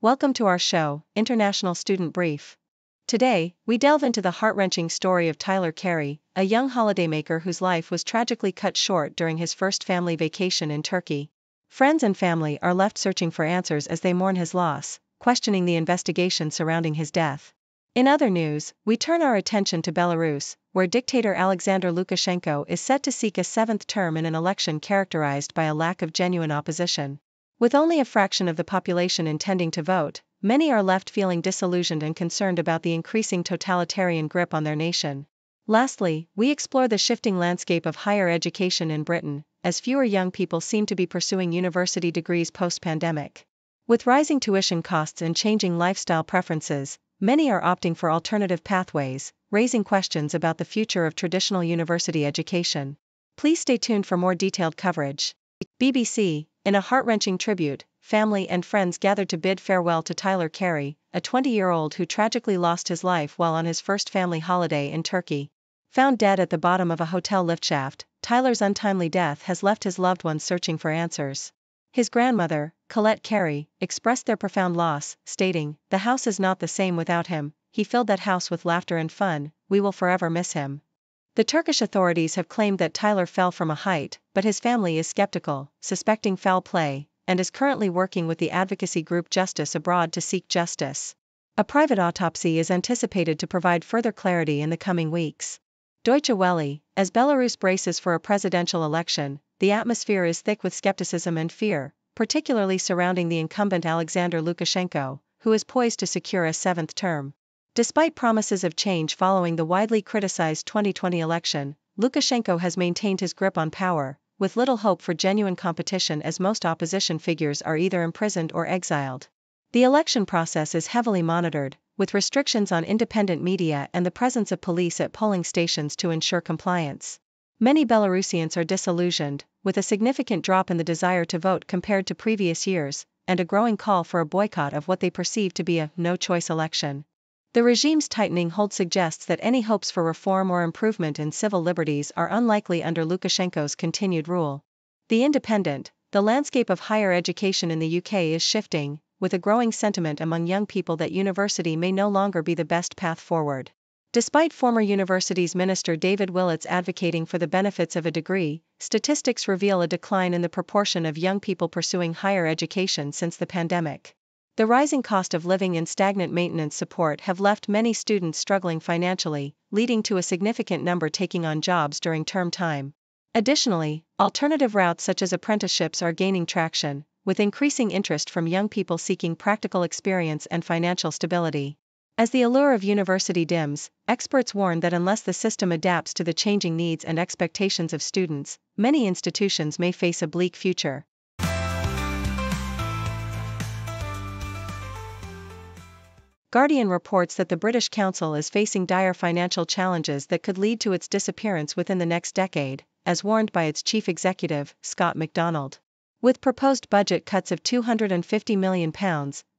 Welcome to our show, International Student Brief. Today, we delve into the heart-wrenching story of Tyler Kerry, a young holidaymaker whose life was tragically cut short during his first family vacation in Turkey. Friends and family are left searching for answers as they mourn his loss, questioning the investigation surrounding his death. In other news, we turn our attention to Belarus, where dictator Alexander Lukashenko is set to seek a seventh term in an election characterized by a lack of genuine opposition. With only a fraction of the population intending to vote, many are left feeling disillusioned and concerned about the increasing totalitarian grip on their nation. Lastly, we explore the shifting landscape of higher education in Britain, as fewer young people seem to be pursuing university degrees post-pandemic. With rising tuition costs and changing lifestyle preferences, many are opting for alternative pathways, raising questions about the future of traditional university education. Please stay tuned for more detailed coverage. BBC. In a heart-wrenching tribute, family and friends gathered to bid farewell to Tyler Kerry, a 20-year-old who tragically lost his life while on his first family holiday in Turkey. Found dead at the bottom of a hotel lift shaft, Tyler's untimely death has left his loved ones searching for answers. His grandmother, Kerry, expressed their profound loss, stating, "The house is not the same without him. He filled that house with laughter and fun. We will forever miss him." The Turkish authorities have claimed that Tyler fell from a height, but his family is skeptical, suspecting foul play, and is currently working with the advocacy group Justice Abroad to seek justice. A private autopsy is anticipated to provide further clarity in the coming weeks. Deutsche Welle. As Belarus braces for a presidential election, the atmosphere is thick with skepticism and fear, particularly surrounding the incumbent Alexander Lukashenko, who is poised to secure a seventh term. Despite promises of change following the widely criticized 2020 election, Lukashenko has maintained his grip on power, with little hope for genuine competition as most opposition figures are either imprisoned or exiled. The election process is heavily monitored, with restrictions on independent media and the presence of police at polling stations to ensure compliance. Many Belarusians are disillusioned, with a significant drop in the desire to vote compared to previous years, and a growing call for a boycott of what they perceive to be a no-choice election. The regime's tightening hold suggests that any hopes for reform or improvement in civil liberties are unlikely under Lukashenko's continued rule. The Independent. The landscape of higher education in the UK is shifting, with a growing sentiment among young people that university may no longer be the best path forward. Despite former universities minister David Willetts advocating for the benefits of a degree, statistics reveal a decline in the proportion of young people pursuing higher education since the pandemic. The rising cost of living and stagnant maintenance support have left many students struggling financially, leading to a significant number taking on jobs during term time. Additionally, alternative routes such as apprenticeships are gaining traction, with increasing interest from young people seeking practical experience and financial stability. As the allure of university dims, experts warn that unless the system adapts to the changing needs and expectations of students, many institutions may face a bleak future. Guardian reports that the British Council is facing dire financial challenges that could lead to its disappearance within the next decade, as warned by its chief executive, Scott MacDonald. With proposed budget cuts of £250 million,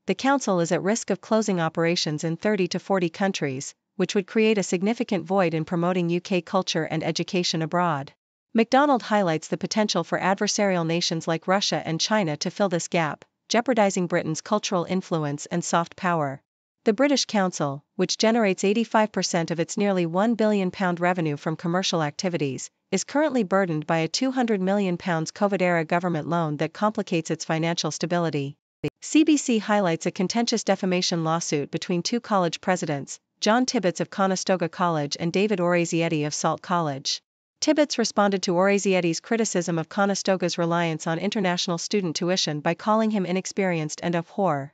the Council is at risk of closing operations in 30 to 40 countries, which would create a significant void in promoting UK culture and education abroad. MacDonald highlights the potential for adversarial nations like Russia and China to fill this gap, jeopardizing Britain's cultural influence and soft power. The British Council, which generates 85% of its nearly £1 billion revenue from commercial activities, is currently burdened by a £200 million COVID-era government loan that complicates its financial stability. CBC highlights a contentious defamation lawsuit between two college presidents, John Tibbetts of Conestoga College and David Orazietti of Salt College. Tibbetts responded to Oraziett's criticism of Conestoga's reliance on international student tuition by calling him inexperienced and a whore.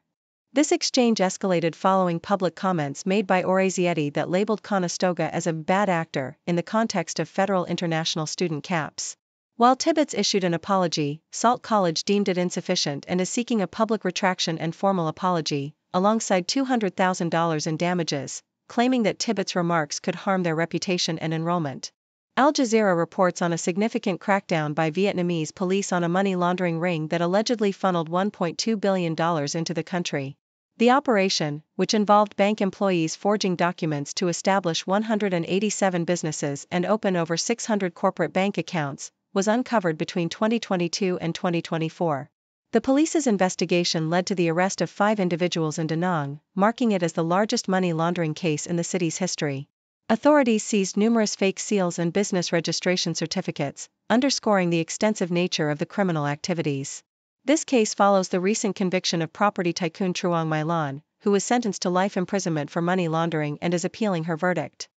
This exchange escalated following public comments made by Orazietti that labeled Conestoga as a bad actor in the context of federal international student caps. While Tibbetts issued an apology, Salt College deemed it insufficient and is seeking a public retraction and formal apology, alongside $200,000 in damages, claiming that Tibbetts' remarks could harm their reputation and enrollment. Al Jazeera reports on a significant crackdown by Vietnamese police on a money laundering ring that allegedly funneled $1.2 billion into the country. The operation, which involved bank employees forging documents to establish 187 businesses and open over 600 corporate bank accounts, was uncovered between 2022 and 2024. The police's investigation led to the arrest of 5 individuals in Da Nang, marking it as the largest money laundering case in the city's history. Authorities seized numerous fake seals and business registration certificates, underscoring the extensive nature of the criminal activities. This case follows the recent conviction of property tycoon Truong My Lan, who was sentenced to life imprisonment for money laundering and is appealing her verdict.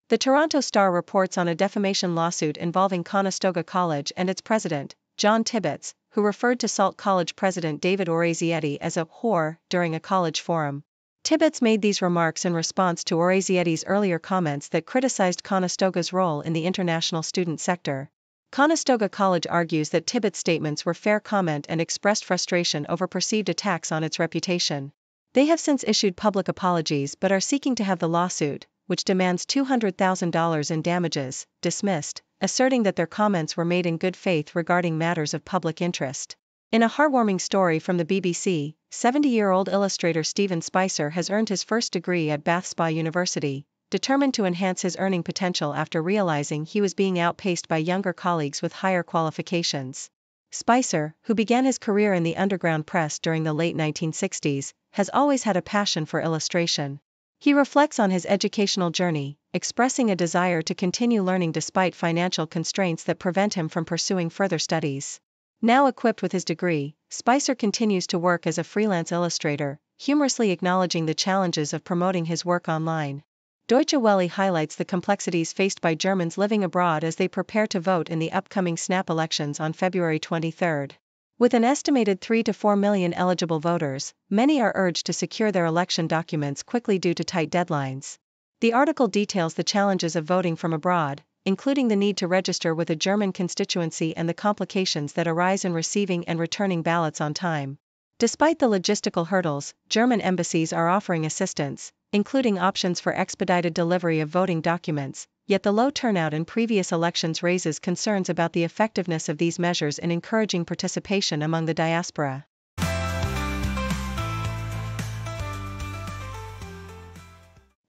The Toronto Star reports on a defamation lawsuit involving Conestoga College and its president, John Tibbetts, who referred to Sault College president David Orazietti as a whore during a college forum. Tibbetts made these remarks in response to Orazietti's earlier comments that criticized Conestoga's role in the international student sector. Conestoga College argues that Tibbetts' statements were fair comment and expressed frustration over perceived attacks on its reputation. They have since issued public apologies but are seeking to have the lawsuit, which demands $200,000 in damages, dismissed, asserting that their comments were made in good faith regarding matters of public interest. In a heartwarming story from the BBC, 70-year-old illustrator Stephen Spicer has earned his first degree at Bath Spa University, determined to enhance his earning potential after realizing he was being outpaced by younger colleagues with higher qualifications. Spicer, who began his career in the underground press during the late 1960s, has always had a passion for illustration. He reflects on his educational journey, expressing a desire to continue learning despite financial constraints that prevent him from pursuing further studies. Now equipped with his degree, Spicer continues to work as a freelance illustrator, humorously acknowledging the challenges of promoting his work online. Deutsche Welle highlights the complexities faced by Germans living abroad as they prepare to vote in the upcoming snap elections on February 23. With an estimated 3 to 4 million eligible voters, many are urged to secure their election documents quickly due to tight deadlines. The article details the challenges of voting from abroad, including the need to register with a German constituency and the complications that arise in receiving and returning ballots on time. Despite the logistical hurdles, German embassies are offering assistance, including options for expedited delivery of voting documents, yet the low turnout in previous elections raises concerns about the effectiveness of these measures in encouraging participation among the diaspora.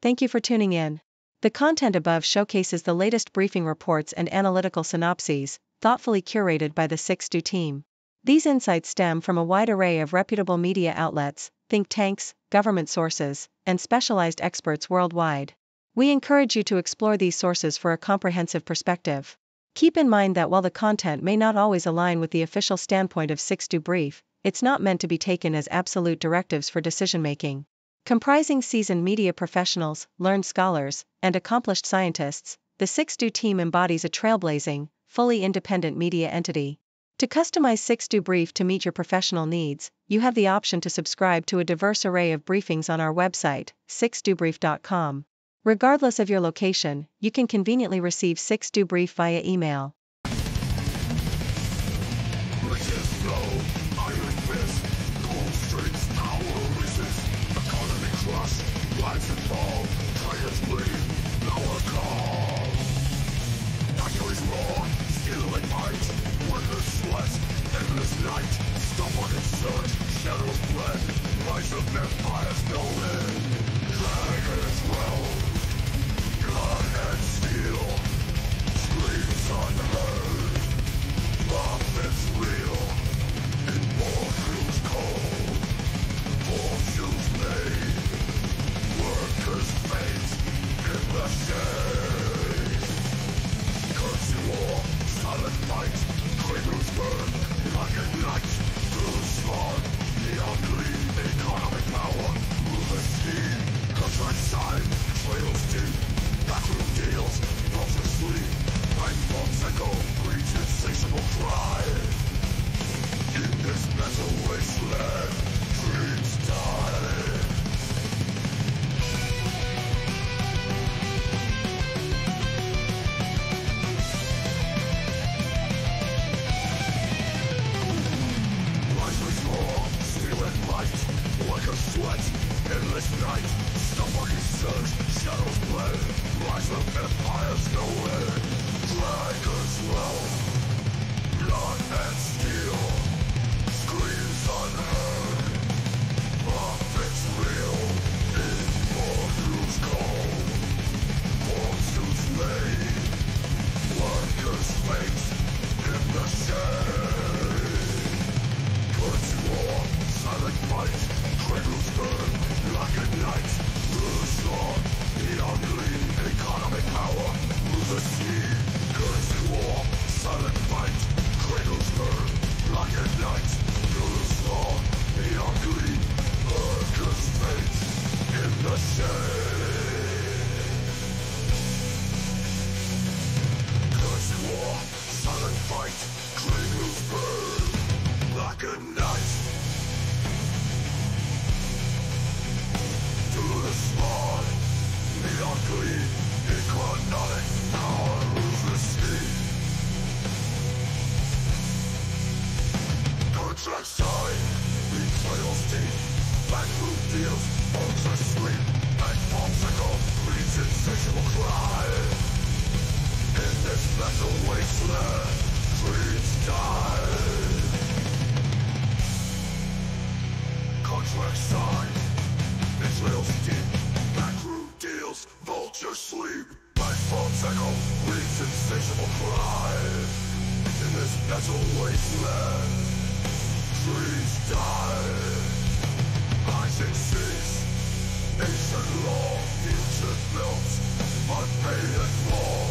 Thank you for tuning in. The content above showcases the latest briefing reports and analytical synopses, thoughtfully curated by the 6Do team. These insights stem from a wide array of reputable media outlets, think tanks, government sources, and specialized experts worldwide. We encourage you to explore these sources for a comprehensive perspective. Keep in mind that while the content may not always align with the official standpoint of 6Do Brief, it's not meant to be taken as absolute directives for decision-making. Comprising seasoned media professionals, learned scholars, and accomplished scientists, the 6Do team embodies a trailblazing, fully independent media entity. To customize 6Do Brief to meet your professional needs, you have the option to subscribe to a diverse array of briefings on our website, 6dobrief.com. Regardless of your location, you can conveniently receive 6Do Brief via email. fate in the shade. Curse war, silent fight, cradles burn like a night. Through the storm, the ugly economic power, through the sea. Curse war, silent fight, cradles burn like a night. Through the storm, the ugly cursed fate in the shade. Curse war, silent fight, cradles burn like a night. To the spawn, the ugly economic power rules the sea. Contract sign, betrayals deep, backroom deals, folks asleep, and popsicle breeds insatiable crime. In this metal wasteland, dreams die. Contract sign, betrayals deep, backroom deals, vulture sleep, and popsicle breeds insatiable crime. In this metal wasteland, trees die. Isaac cease, ancient law, future built, unpaid and law.